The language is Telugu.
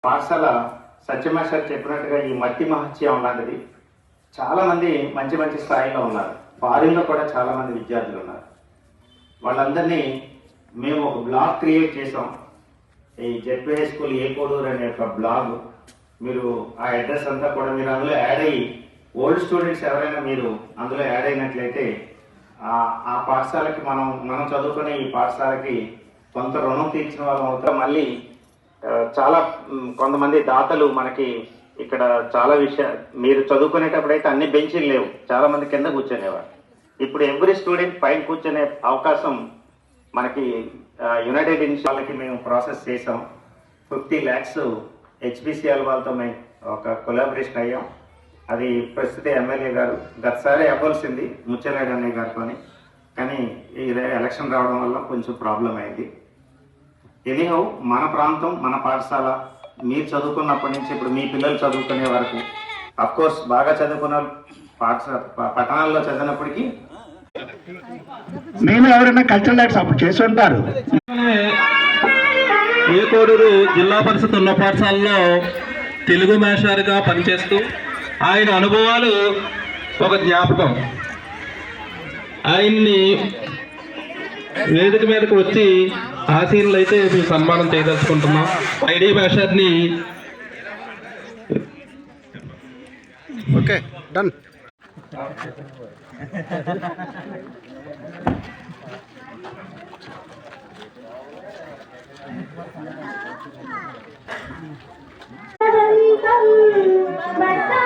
పాఠశాల సత్యమేశ్వర్ చెప్పినట్టుగా ఈ మట్టి మహత్యం లాంటిది. చాలా మంది మంచి మంచి స్థాయిలో ఉన్నారు. ఫారిన్లో కూడా చాలా మంది విద్యార్థులు ఉన్నారు. వాళ్ళందరినీ మేము ఒక బ్లాగ్ క్రియేట్ చేసాం. ఈ జెడ్పీ హై స్కూల్ ఏ కోడూరు అనే ఒక బ్లాగ్. మీరు ఆ అడ్రస్ అంతా కూడా మీరు అందులో యాడ్ అయ్యి ఓల్డ్ స్టూడెంట్స్ ఎవరైనా మీరు అందులో యాడ్ అయినట్లయితే ఆ పాఠశాలకి మనం చదువుకునే ఈ పాఠశాలకి కొంత రుణం తీర్చిన వాళ్ళం అవుతాం. మళ్ళీ చాలా కొంతమంది దాతలు మనకి ఇక్కడ చాలా విషయాలు మీరు చదువుకునేటప్పుడైతే అన్ని బెంచీలు లేవు, చాలా మంది కింద కూర్చునేవారు. ఇప్పుడు ఎవ్రీ స్టూడెంట్ పైన కూర్చునే అవకాశం మనకి యునైటెడ్ ఇన్స్టిట్యూట్కి మేము ప్రాసెస్ చేసాం. 50 lakhs HPCL వాళ్ళతో మేము ఒక కొలాబరేషన్ అయ్యాం. అది ప్రస్తుత ఎమ్మెల్యే గారు గతసారి అవ్వాల్సింది ముచ్చరాయుడు అన్నయ్య గారితో, కానీ ఈ ఎలక్షన్ రావడం వల్ల కొంచెం ప్రాబ్లం అయింది. ఎనీహౌ మన ప్రాంతం మన పాఠశాల మీరు చదువుకున్నప్పటి నుంచి ఇప్పుడు మీ పిల్లలు చదువుకునే వరకు అఫ్కోర్స్ బాగా చదువుకున్న పాఠశాల పట్టణాల్లో చదివినప్పటికీ నేను ఎవరైనా కల్చరల్ యాక్ట్స్ అప్పుడు చేసి ఉంటారు. ఏ కోడూరు జిల్లా పరిషత్ ఉన్న పాఠశాలలో తెలుగు మాస్టర్గా పనిచేస్తూ ఆయన అనుభవాలు ఒక జ్ఞాపకం. ఆయన్ని వేదిక మీదకి వచ్చి ఆశీనులు అయితే మేము సన్మానం చేయదలుచుకుంటున్నాం. ఐడి మాస్టర్ని ఓకే డన్. బతా